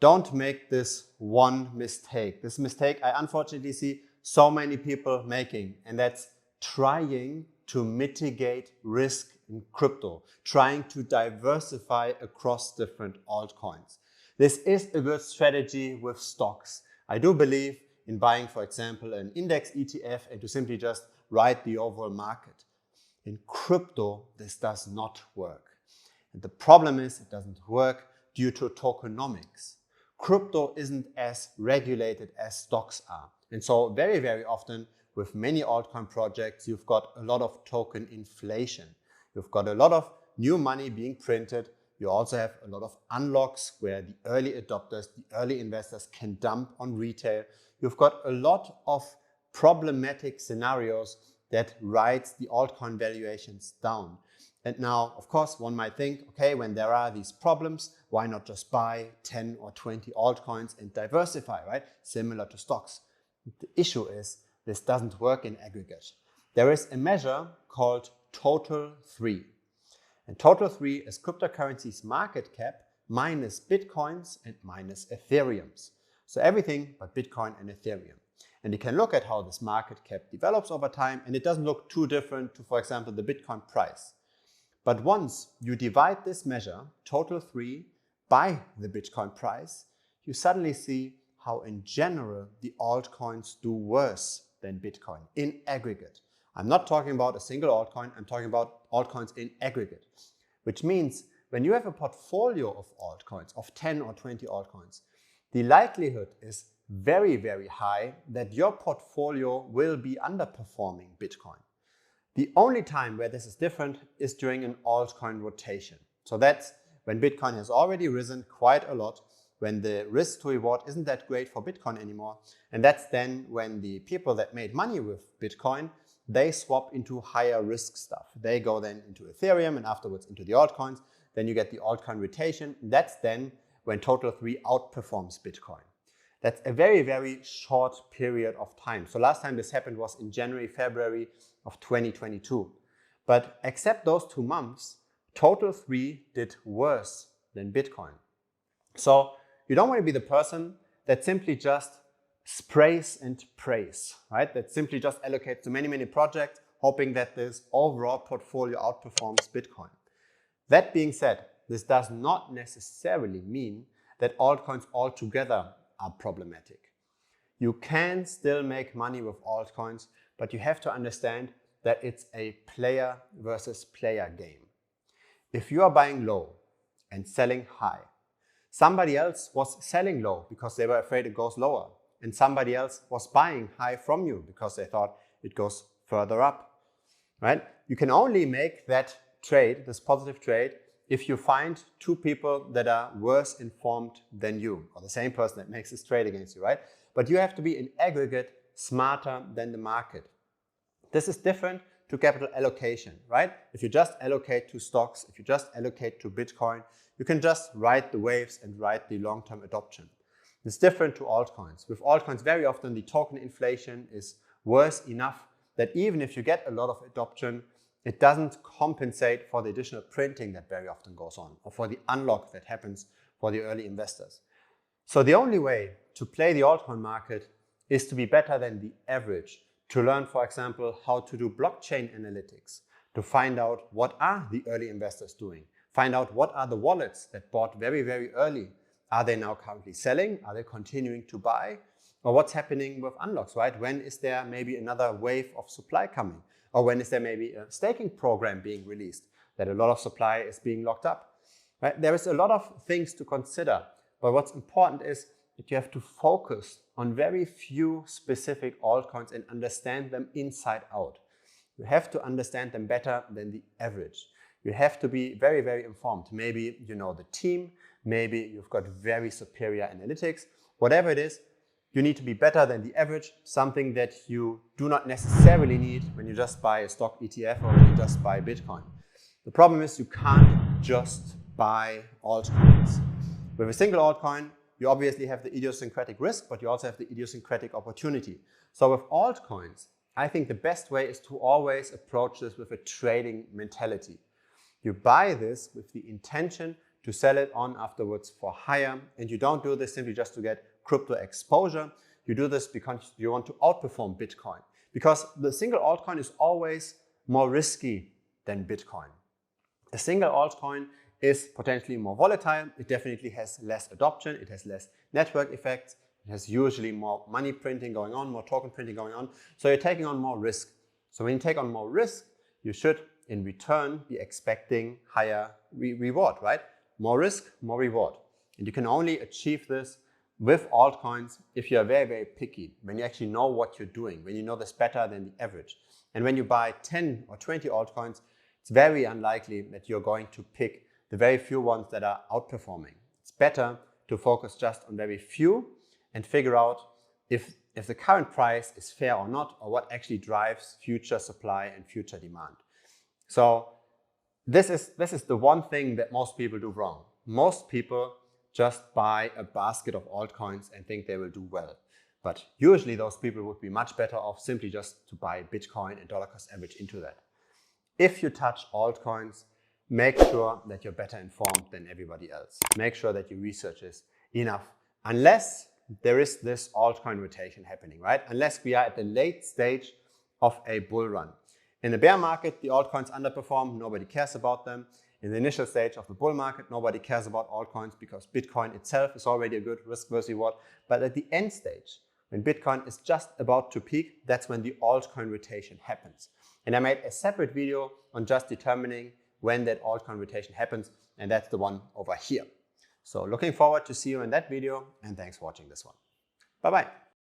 don't make this one mistake. This mistake I unfortunately see so many people making, and that's trying to mitigate risk in crypto, trying to diversify across different altcoins. This is a good strategy with stocks. I do believe in buying, for example, an index ETF and to simply just ride the overall market. In crypto, this does not work. And the problem is it doesn't work due to tokenomics. Crypto isn't as regulated as stocks are. And so very, very often with many altcoin projects, you've got a lot of token inflation. You've got a lot of new money being printed. You also have a lot of unlocks where the early adopters, the early investors can dump on retail. You've got a lot of problematic scenarios that rides the altcoin valuations down. And now, of course, one might think, okay, when there are these problems, why not just buy 10 or 20 altcoins and diversify, right? Similar to stocks. The issue is this doesn't work in aggregate. There is a measure called Total 3. And Total 3 is cryptocurrency's market cap minus Bitcoins and minus Ethereums. So everything but Bitcoin and Ethereum. And you can look at how this market cap develops over time, and it doesn't look too different to, for example, the Bitcoin price. But once you divide this measure, Total 3, by the Bitcoin price, you suddenly see how in general the altcoins do worse than Bitcoin in aggregate. I'm not talking about a single altcoin, I'm talking about altcoins in aggregate. Which means when you have a portfolio of altcoins, of 10 or 20 altcoins, the likelihood is very, very high that your portfolio will be underperforming Bitcoin. The only time where this is different is during an altcoin rotation. So that's when Bitcoin has already risen quite a lot, when the risk to reward isn't that great for Bitcoin anymore. And that's then when the people that made money with Bitcoin, they swap into higher risk stuff. They go then into Ethereum and afterwards into the altcoins. Then you get the altcoin rotation. That's then when Total 3 outperforms Bitcoin. That's a very, very short period of time. So last time this happened was in January, February of 2022. But except those 2 months, Total 3 did worse than Bitcoin. So you don't want to be the person that simply just sprays and prays, right? That simply just allocates to many, many projects, hoping that this overall portfolio outperforms Bitcoin. That being said, this does not necessarily mean that altcoins altogether are problematic. You can still make money with altcoins, but you have to understand that it's a player versus player game. If you are buying low and selling high, somebody else was selling low because they were afraid it goes lower, and somebody else was buying high from you because they thought it goes further up, right? You can only make that trade, this positive trade, if you find 2 people that are worse informed than you, or the same person that makes this trade against you, right? But you have to be in aggregate smarter than the market. This is different to capital allocation, right? If you just allocate to stocks, if you just allocate to Bitcoin, you can just ride the waves and ride the long-term adoption. It's different to altcoins. With altcoins, very often the token inflation is worse enough that even if you get a lot of adoption, it doesn't compensate for the additional printing that very often goes on, or for the unlock that happens for the early investors. So the only way to play the altcoin market is to be better than the average, to learn, for example, how to do blockchain analytics, to find out what are the early investors doing, find out what are the wallets that bought very, very early. Are they now currently selling? Are they continuing to buy? Or what's happening with unlocks, right? When is there maybe another wave of supply coming? Or when is there maybe a staking program being released that a lot of supply is being locked up? Right? There is a lot of things to consider, but what's important is that you have to focus on very few specific altcoins and understand them inside out. You have to understand them better than the average. You have to be very, very informed. Maybe you know the team, maybe you've got very superior analytics. Whatever it is, you need to be better than the average, something that you do not necessarily need when you just buy a stock ETF or when you just buy Bitcoin. The problem is you can't just buy altcoins. With a single altcoin, you obviously have the idiosyncratic risk, but you also have the idiosyncratic opportunity. So with altcoins, I think the best way is to always approach this with a trading mentality. You buy this with the intention to sell it on afterwards for higher. And you don't do this simply just to get crypto exposure. You do this because you want to outperform Bitcoin. Because the single altcoin is always more risky than Bitcoin. A single altcoin is potentially more volatile. It definitely has less adoption. It has less network effects. It has usually more money printing going on, more token printing going on. So you're taking on more risk. So when you take on more risk, you should in return be expecting higher reward, right? More risk, more reward. And you can only achieve this with altcoins if you're very, very picky, when you actually know what you're doing, when you know this better than the average. And when you buy 10 or 20 altcoins, it's very unlikely that you're going to pick the very few ones that are outperforming. It's better to focus just on very few and figure out if the current price is fair or not, or what actually drives future supply and future demand. So this is the one thing that most people do wrong. Most people just buy a basket of altcoins and think they will do well. But usually those people would be much better off simply just to buy Bitcoin and dollar cost average into that. If you touch altcoins, make sure that you're better informed than everybody else. Make sure that your research is enough. Unless there is this altcoin rotation happening, right? Unless we are at the late stage of a bull run. In the bear market, the altcoins underperform, nobody cares about them. In the initial stage of the bull market, nobody cares about altcoins because Bitcoin itself is already a good risk versus reward. But at the end stage, when Bitcoin is just about to peak, that's when the altcoin rotation happens. And I made a separate video on just determining when that altcoin rotation happens, and that's the one over here. So looking forward to see you in that video, and thanks for watching this one. Bye-bye.